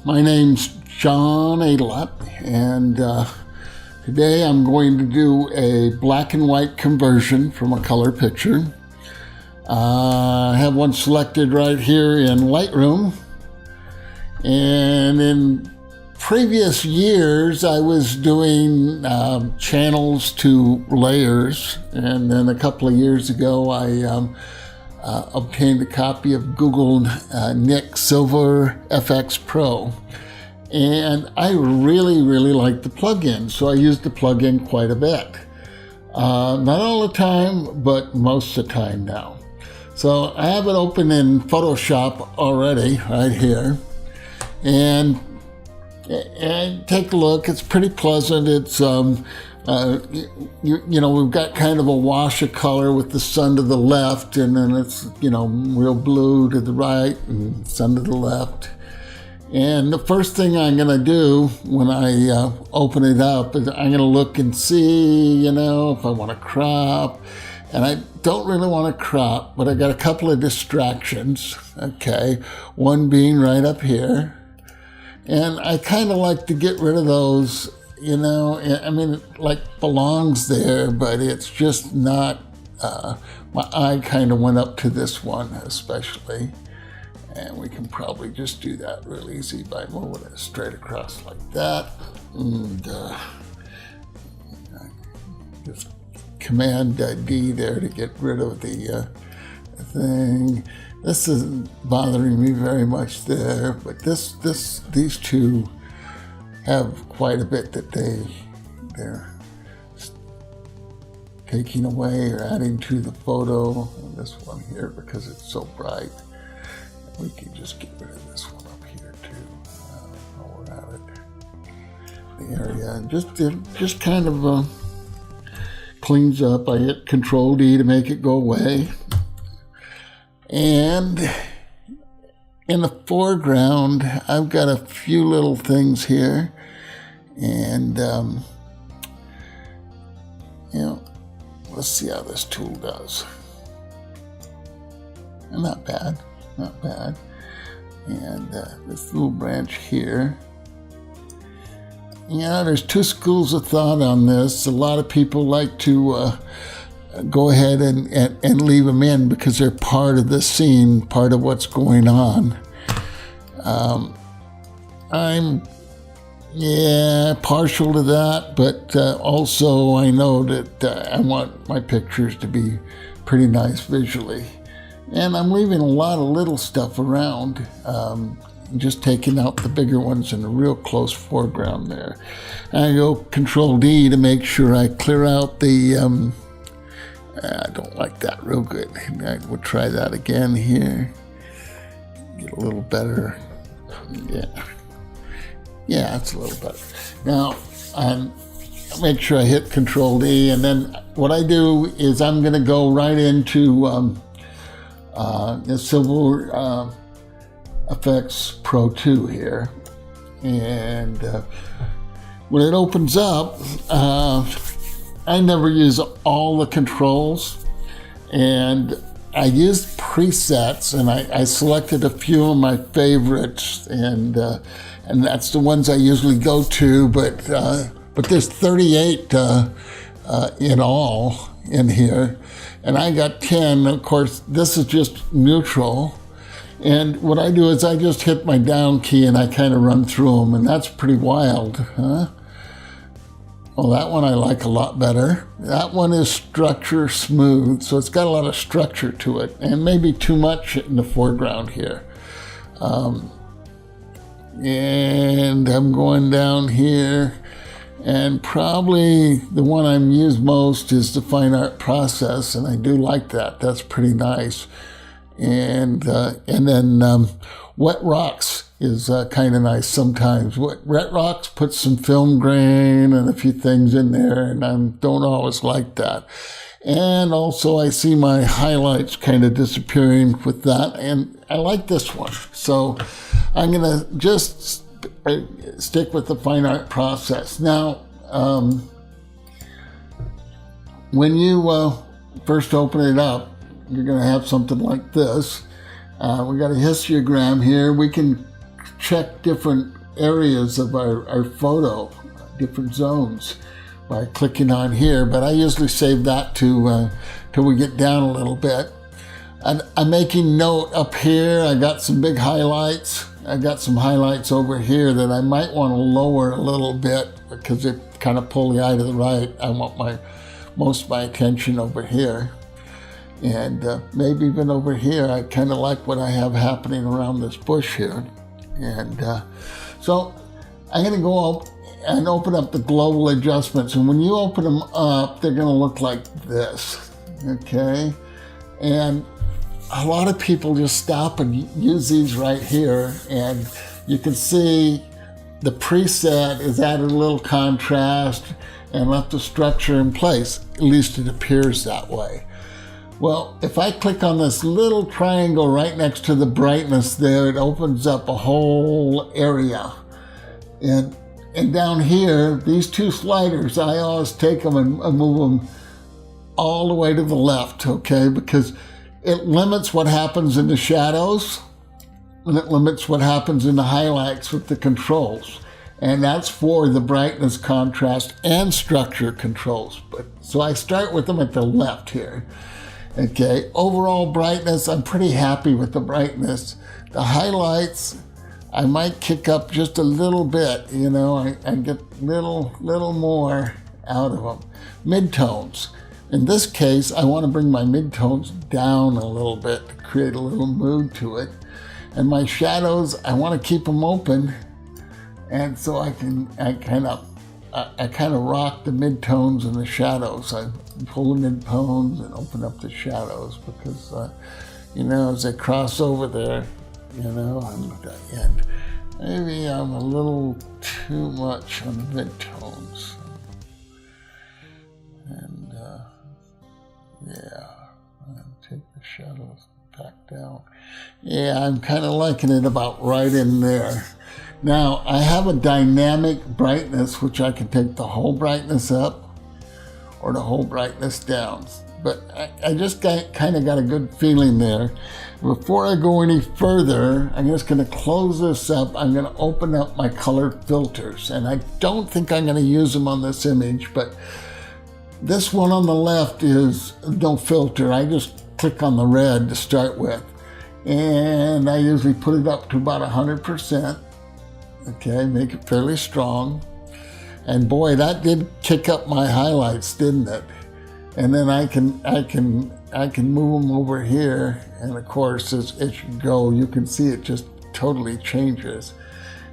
My name's John Adelot, and today I'm going to do a black and white conversion from a color picture. I have one selected right here in Lightroom, and in previous years I was doing channels to layers, and then a couple of years ago I obtained a copy of Google Nik Silver Efex Pro, and I really like the plugin, so I use the plugin quite a bit. Not all the time, but most of the time now. So I have it open in Photoshop already right here, and take a look. It's pretty pleasant. It's you know, we've got kind of a wash of color with the sun to the left, and then it's, you know, real blue to the right and sun to the left. And the first thing I'm going to do when I open it up is I'm going to look and see, you know, if I want to crop. And I don't really want to crop, but I got a couple of distractions, okay? One being right up here. And I kind of like to get rid of those, you know. I mean, it like belongs there, but it's just not, my eye kind of went up to this one especially. And we can probably just do that real easy by moving it straight across like that. And just Command D there to get rid of the thing. This isn't bothering me very much there, but these two have quite a bit that they're taking away or adding to the photo. And this one here, because it's so bright, we can just get rid of this one up here too. While we're at it, the area, and just kind of cleans up. I hit Control D to make it go away. And in the foreground, I've got a few little things here, and you know, let's see how this tool does. And not bad. And this little branch here. Yeah, there's two schools of thought on this. A lot of people like to go ahead and leave them in because they're part of the scene, part of what's going on. I'm partial to that, but also I know that I want my pictures to be pretty nice visually. And I'm leaving a lot of little stuff around, just taking out the bigger ones in a real close foreground there. I go Control D to make sure I clear out the, I don't like that real good. I will try that again here. Get a little better. Yeah, it's a little better. Now, make sure I hit Control D, and then what I do is I'm going to go right into the Silver Efex Pro 2 here. And when it opens up, I never use all the controls, and I used presets, and I selected a few of my favorites, and that's the ones I usually go to, but there's 38 in all in here, and I got 10. Of course, this is just neutral, and what I do is I just hit my down key and I kind of run through them, and that's pretty wild, huh? Well, that one I like a lot better. That one is structure smooth, so it's got a lot of structure to it, and maybe too much in the foreground here. And I'm going down here, and probably the one I'm used most is the fine art process, and I do like that. That's pretty nice. And then wet rocks is kind of nice sometimes. Wet rocks put some film grain and a few things in there, and I don't always like that. And also I see my highlights kind of disappearing with that, and I like this one. So I'm gonna just stick with the fine art process. Now, when you first open it up, you're gonna have something like this. We got a histogram here. We can check different areas of our photo, different zones, by clicking on here, but I usually save that to till we get down a little bit. And I'm making note up here. I got some big highlights. I got some highlights over here that I might want to lower a little bit because it kind of pull the eye to the right. I want most of my attention over here. And maybe even over here, I kind of like what I have happening around this bush here. And so I'm going to go up and open up the global adjustments. And when you open them up, they're going to look like this, okay? And a lot of people just stop and use these right here. And you can see the preset is added a little contrast and left the structure in place. At least it appears that way. Well, if I click on this little triangle right next to the brightness there, it opens up a whole area. And down here, these two sliders, I always take them and move them all the way to the left, okay? Because it limits what happens in the shadows, and it limits what happens in the highlights with the controls. And that's for the brightness, contrast, and structure controls. So I start with them at the left here. Okay, overall brightness, I'm pretty happy with the brightness. The highlights, I might kick up just a little bit, you know, I get little more out of them. Midtones. In this case, I want to bring my midtones down a little bit to create a little mood to it. And my shadows, I want to keep them open. And so I kind of rock the midtones and the shadows. I pull the midtones and open up the shadows because, you know, as I cross over there, you know, and maybe I'm a little too much on the midtones. And, yeah, and take the shadows back down. Yeah, I'm kind of liking it about right in there. Now, I have a dynamic brightness, which I can take the whole brightness up or the whole brightness down. But I just kind of got a good feeling there. Before I go any further, I'm just going to close this up. I'm going to open up my color filters. And I don't think I'm going to use them on this image, but this one on the left is no filter. I just click on the red to start with. And I usually put it up to about 100%. Okay, make it fairly strong. And boy, that did kick up my highlights, didn't it? And then I can move them over here. And of course, as you go, you can see it just totally changes.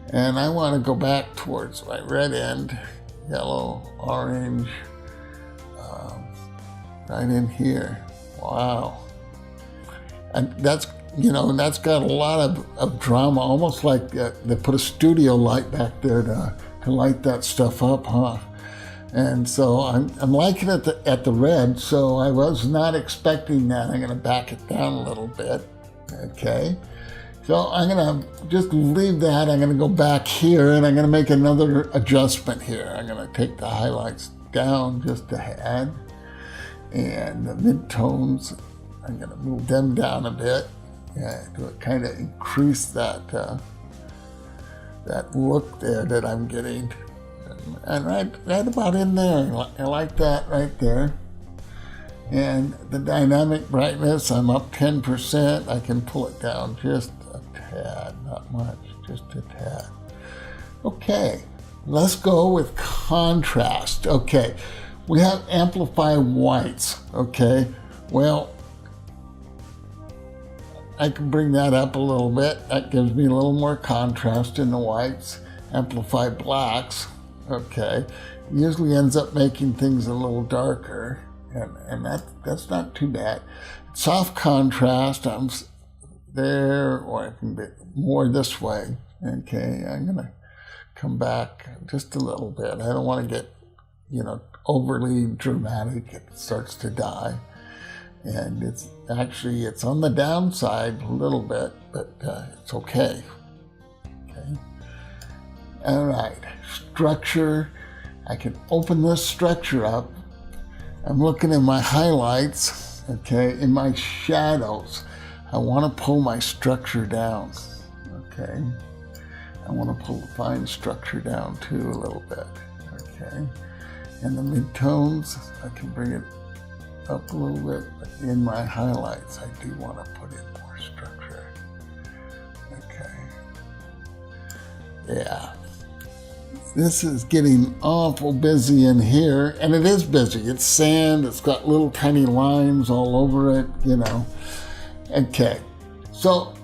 And I want to go back towards my red end, yellow, orange, right in here. Wow. And that's, you know, and that's got a lot of drama, almost like they put a studio light back there to light that stuff up, huh? And so I'm liking it at the red, so I was not expecting that. I'm gonna back it down a little bit, okay? So I'm gonna just leave that. I'm gonna go back here and I'm gonna make another adjustment here. I'm gonna take the highlights down just a tad, and the midtones, I'm gonna move them down a bit. Yeah, to kind of increase that that look there that I'm getting. And right about in there, I like that right there. And the dynamic brightness, I'm up 10%. I can pull it down just a tad, not much, just a tad. Okay, let's go with contrast. Okay, we have amplify whites, okay? Well, I can bring that up a little bit. That gives me a little more contrast in the whites. Amplify blacks, okay. Usually ends up making things a little darker, and that's not too bad. Soft contrast, I'm there, or I can be more this way. Okay, I'm gonna come back just a little bit. I don't want to get, you know, overly dramatic. It starts to die. And it's on the downside a little bit, but it's okay. Okay. All right, structure. I can open this structure up. I'm looking at my highlights, okay, in my shadows. I want to pull my structure down, okay. I want to pull the fine structure down too a little bit. Okay. And the midtones, I can bring it up a little bit. But in my highlights, I do want to put in more structure. Okay. Yeah. This is getting awful busy in here, and it is busy. It's sand, it's got little tiny lines all over it, you know. Okay, so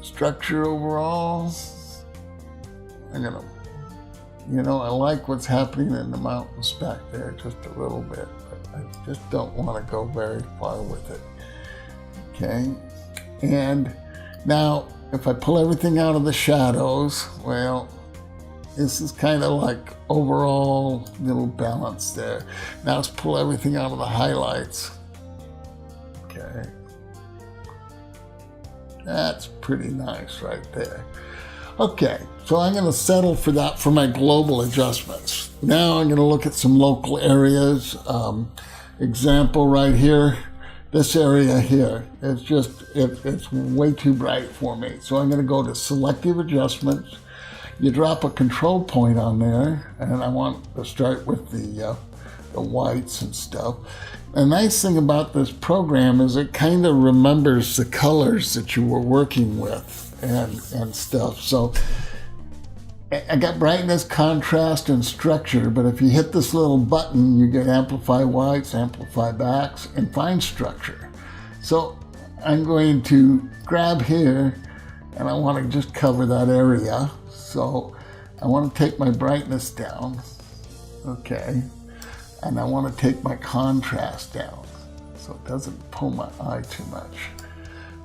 structure overall, I'm gonna, you know, I like what's happening in the mountains back there just a little bit, but I just don't want to go very far with it. Okay, and now if I pull everything out of the shadows, well, this is kind of like overall little balance there. Now let's pull everything out of the highlights. Okay. That's pretty nice right there. Okay, so I'm going to settle for that for my global adjustments. Now I'm going to look at some local areas. Example right here. This area here, it's way too bright for me. So I'm gonna go to selective adjustments. You drop a control point on there, and I want to start with the whites and stuff. The nice thing about this program is it kind of remembers the colors that you were working with and stuff. So I got brightness, contrast, and structure, but if you hit this little button, you get amplify whites, amplify blacks, and fine structure. So I'm going to grab here, and I want to just cover that area. So I want to take my brightness down, okay, and I want to take my contrast down, so it doesn't pull my eye too much.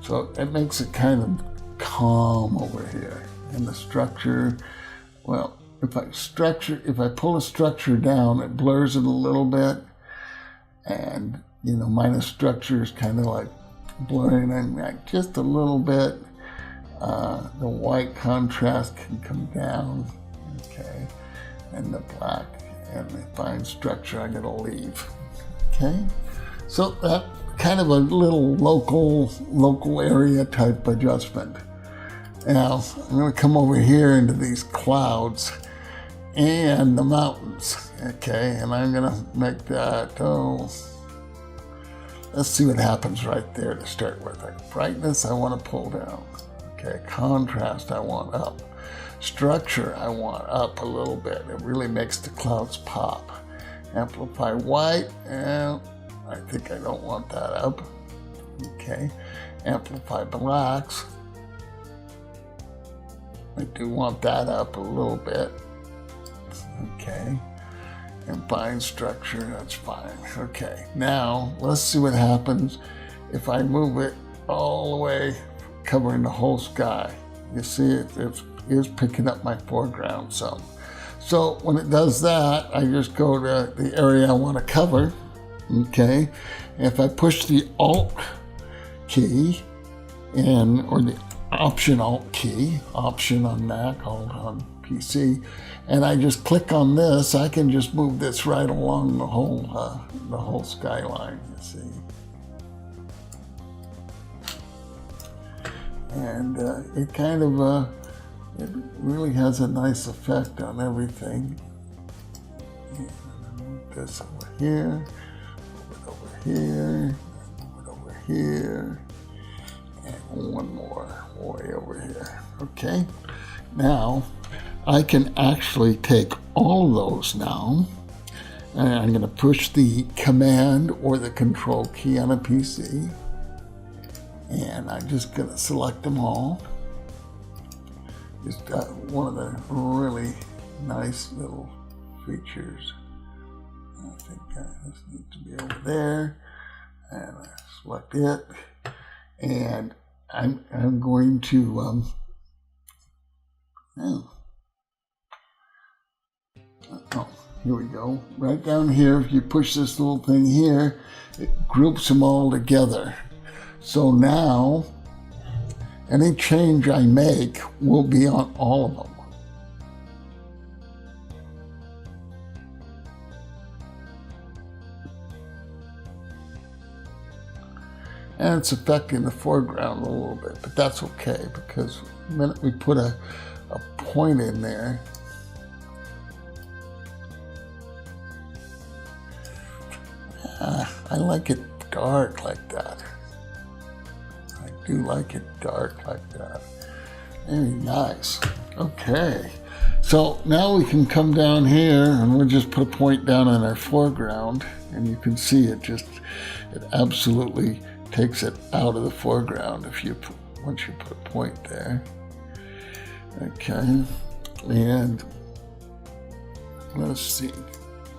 So it makes it kind of calm over here. And the structure, well, if I pull a structure down, it blurs it a little bit, and you know, minus structure is kind of like blurring it just a little bit. The white contrast can come down, okay, and the black and the fine structure I'm gonna leave, okay. So that kind of a little local area type adjustment. Now, I'm going to come over here into these clouds and the mountains, okay, and I'm going to make that, let's see what happens right there to start with. Like brightness, I want to pull down, okay, contrast, I want up, structure, I want up a little bit. It really makes the clouds pop. Amplify white, and I think I don't want that up, okay. Amplify blacks, I do want that up a little bit, okay, and fine structure, that's fine, okay. Now, let's see what happens if I move it all the way, covering the whole sky. You see it is picking up my foreground some. So when it does that, I just go to the area I want to cover, okay. If I push the Alt key or the Option Alt key, Option on Mac, Alt on PC, and I just click on this, I can just move this right along the whole skyline, you see. And it kind of, it really has a nice effect on everything. And move this over here, move it over here, move it over here, and one more way over here. Okay, now I can actually take all of those now, and I'm going to push the Command or the Control key on a PC, and I'm just going to select them all. Just got one of the really nice little features. I think this needs to be over there, and I select it, and I'm going to here we go. Right down here, if you push this little thing here, it groups them all together. So now, any change I make will be on all of them. And it's affecting the foreground a little bit, but that's okay, because the minute we put a point in there, I like it dark like that. I do like it dark like that. Very nice. Okay. So now we can come down here and we'll just put a point down in our foreground, and you can see it absolutely takes it out of the foreground once you put a point there. Okay. And let's see.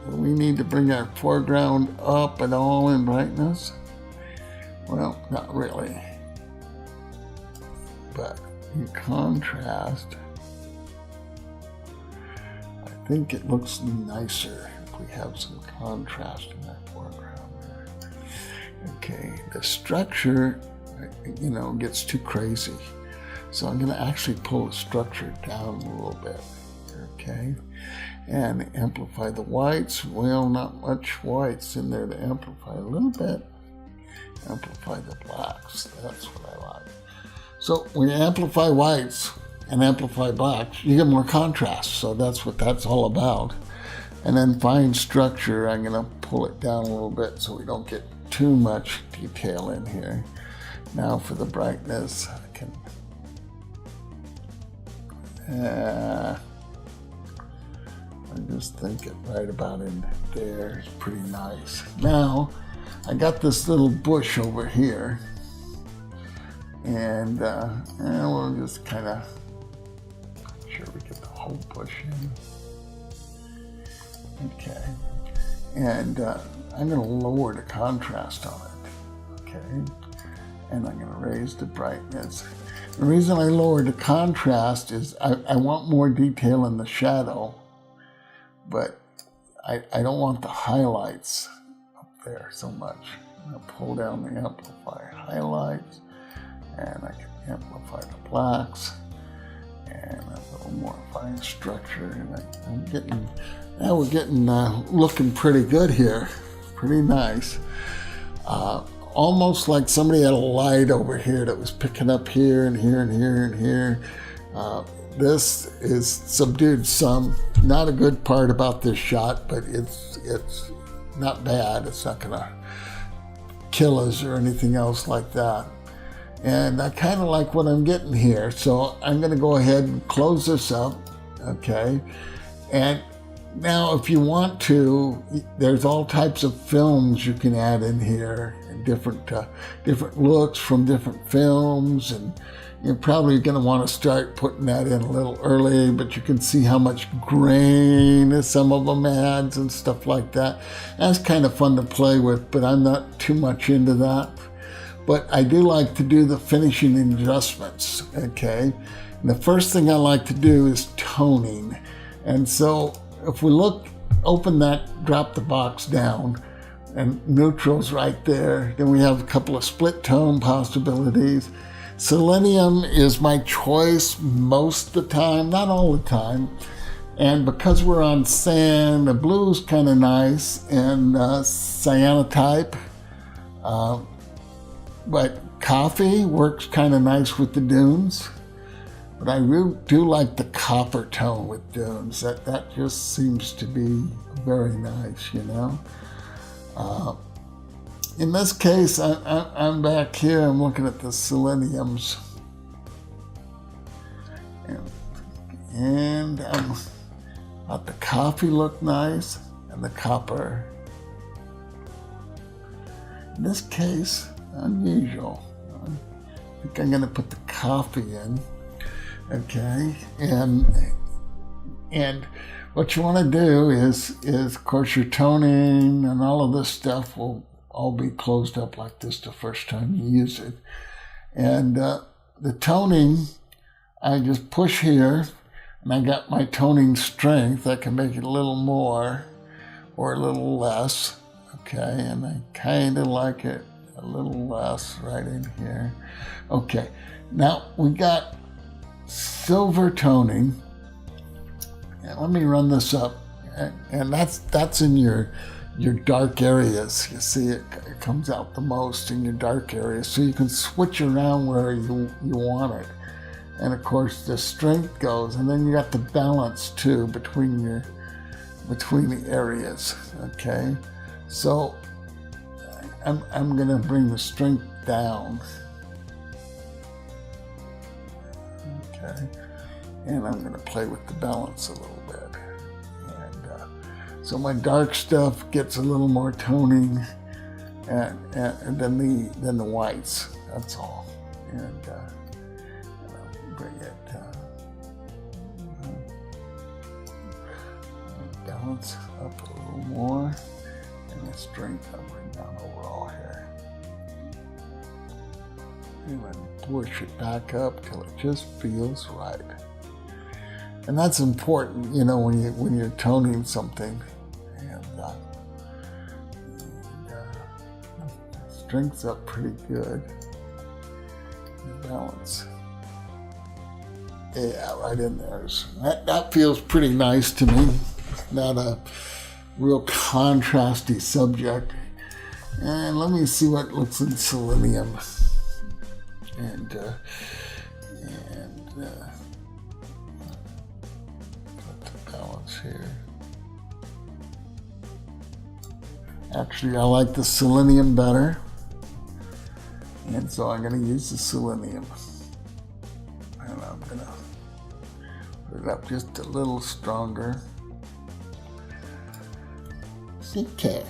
We need to bring our foreground up at all in brightness. Well, not really. But in contrast, I think it looks nicer if we have some contrast in that foreground there. Okay, the structure, gets too crazy. So I'm going to actually pull the structure down a little bit. Okay. And amplify the whites. Well, not much whites in there to amplify a little bit. Amplify the blacks. That's what I like. So when you amplify whites and amplify blacks, you get more contrast. So that's what that's all about. And then fine structure, I'm going to pull it down a little bit so we don't get too much detail in here. Now for the brightness, I can I just think it right about in there is pretty nice. Now, I got this little bush over here, and we'll just kind of make sure we get the whole bush in. Okay, and I'm going to lower the contrast on it. Okay, and I'm going to raise the brightness. The reason I lowered the contrast is I want more detail in the shadow, but I don't want the highlights up there so much. I'm going to pull down the amplify highlights, and I can amplify the blacks, and a little more fine structure. And we're getting looking pretty good here. Pretty nice. Almost like somebody had a light over here that was picking up here and here and here and here. This is subdued some. Not a good part about this shot, but it's not bad. It's not gonna kill us or anything else like that. And I kind of like what I'm getting here. So I'm gonna go ahead and close this up, okay? And now if you want to, there's all types of films you can add in here, and different looks from different films, and you're probably going to want to start putting that in a little early, but you can see how much grain some of them adds and stuff like that. That's kind of fun to play with, but I'm not too much into that. But I do like to do the finishing adjustments, okay? And the first thing I like to do is toning. And so if we open that, drop the box down, and neutral's right there, then we have a couple of split tone possibilities. Selenium is my choice most of the time, not all the time. And because we're on sand, the blue's kind of nice, and cyanotype. But coffee works kind of nice with the dunes. But I really do like the copper tone with dunes. That just seems to be very nice, you know. In this case, I'm back here. I'm looking at the seleniums, and thought the coffee looked nice, and the copper. In this case, unusual. I think I'm going to put the coffee in. Okay, and what you want to do is of course your toning and all of this stuff will all be closed up like this the first time you use it. And the toning, I just push here, and I got my toning strength. I can make it a little more or a little less. Okay, and I kind of like it a little less right in here. Okay, now we got silver toning, and let me run this up, and that's in your your dark areas. You see it comes out the most in your dark areas, so you can switch around where you want it. And of course the strength goes, and then you got the balance too between the areas. Okay, so I'm gonna bring the strength down. Okay, and I'm gonna play with the balance a little bit. So my dark stuff gets a little more toning and than the whites. That's all. And I'll bring it balance up a little more, and the strength I'll bring down overall here. And then push it back up till it just feels right. And that's important, you know, when you're toning something. Strength's up pretty good. The balance. Yeah, right in there. That feels pretty nice to me. Not a real contrasty subject. And let me see what looks in selenium. And put the balance here. Actually, I like the selenium better. And so I'm going to use the selenium. And I'm going to put it up just a little stronger. Okay.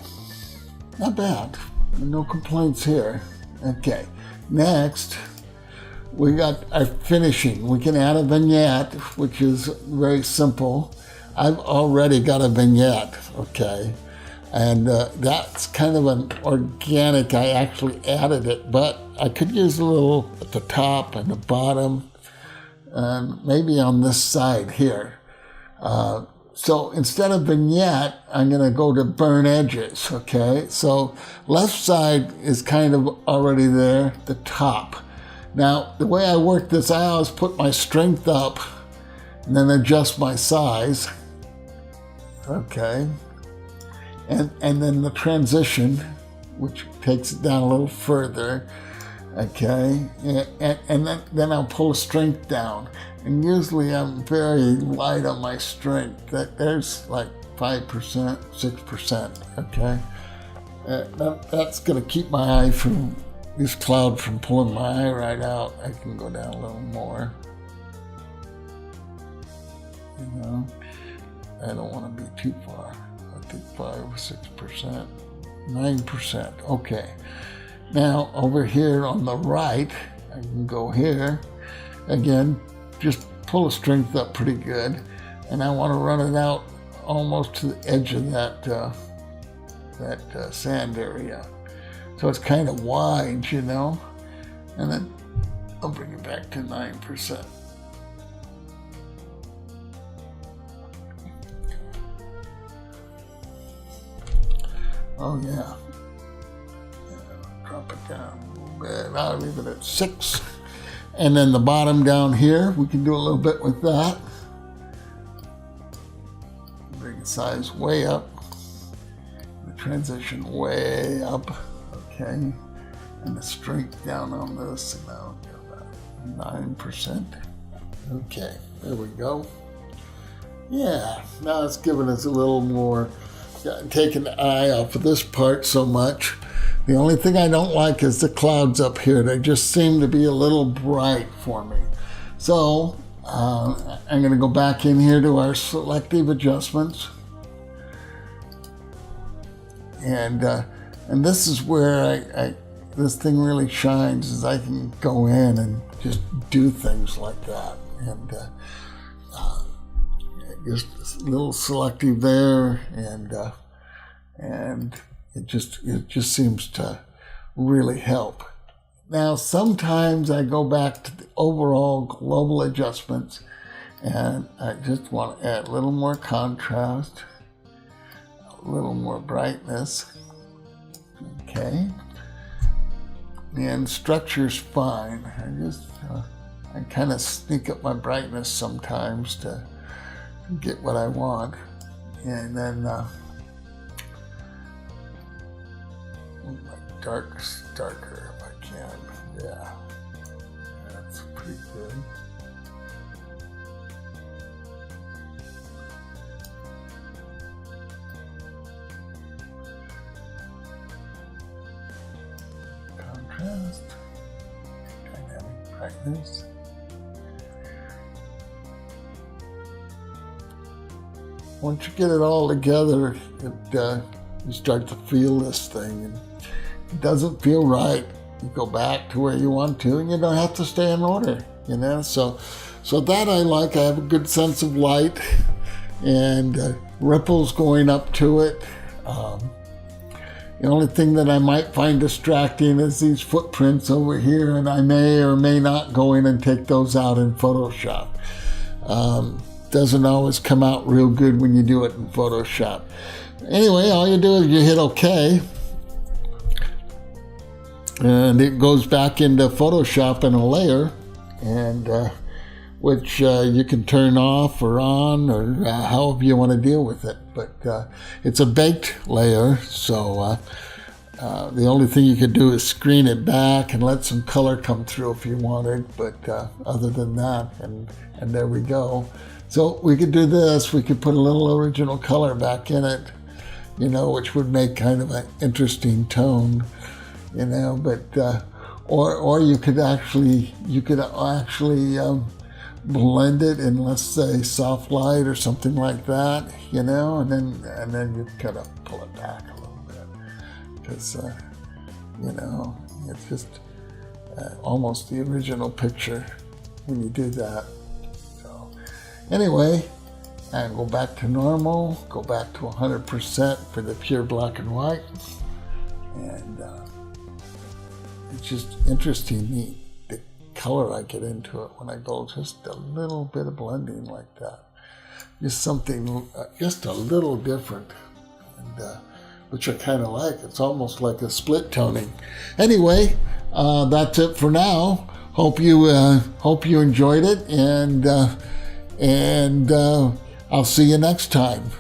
Not bad. No complaints here. Okay. Next, we got our finishing. We can add a vignette, which is very simple. I've already got a vignette, okay? And that's kind of an organic. I actually added it, but I could use a little at the top and the bottom, and maybe on this side here. So instead of vignette, I'm going to go to burn edges, okay? So left side is kind of already there, the top. Now, the way I work this, I always put my strength up and then adjust my size, okay? And then the transition, which takes it down a little further, okay? And then I'll pull strength down. And usually I'm very light on my strength. There's like 5%, 6%, okay? That's gonna keep my eye from, this cloud from pulling my eye right out. I can go down a little more. You know, I don't wanna be too far. I think 5 or 6%, 9%, okay. Now over here on the right, I can go here. Again, just pull the strength up pretty good. And I want to run it out almost to the edge of that sand area. So it's kind of wide, you know. And then I'll bring it back to 9%. Oh yeah. Drop it down a little bit. I'll leave it at 6. And then the bottom down here, we can do a little bit with that. Bring the size way up. The transition way up. Okay. And the strength down on this, and now about 9%. Okay, there we go. Yeah, now it's giving us a little more, taking the eye off of this part so much. The only thing I don't like is the clouds up here. They just seem to be a little bright for me. So I'm going to go back in here to our selective adjustments. And this is where this thing really shines, is I can go in and just do things like that. And just a little selective there, and it just seems to really help. Now, sometimes I go back to the overall global adjustments, and I just want to add a little more contrast, a little more brightness. Okay. And structure's fine. I kind of sneak up my brightness sometimes to get what I want. And then darker if I can. Yeah, that's pretty good. Contrast, dynamic brightness. Once you get it all together, you start to feel this thing, and it doesn't feel right. You go back to where you want to, and you don't have to stay in order, you know. So that I like. I have a good sense of light and ripples going up to it. The only thing that I might find distracting is these footprints over here, and I may or may not go in and take those out in Photoshop. Doesn't always come out real good when you do it in Photoshop. Anyway, all you do is you hit OK, and it goes back into Photoshop in a layer, and which you can turn off or on, or however you want to deal with it. But it's a baked layer, so the only thing you could do is screen it back and let some color come through if you wanted. But other than that, and there we go. So we could do this. We could put a little original color back in it, you know, which would make kind of an interesting tone, you know. But or you could actually blend it in, let's say, soft light or something like that, you know, and then you kind of pull it back a little bit, because you know, it's just almost the original picture when you do that. So anyway, and go back to normal, go back to 100% for the pure black and white, and it's just interesting the color I get into it when I go just a little bit of blending like that. Just something, just a little different, and which I kind of like. It's almost like a split toning. Anyway, that's it for now. Hope you enjoyed it, and I'll see you next time.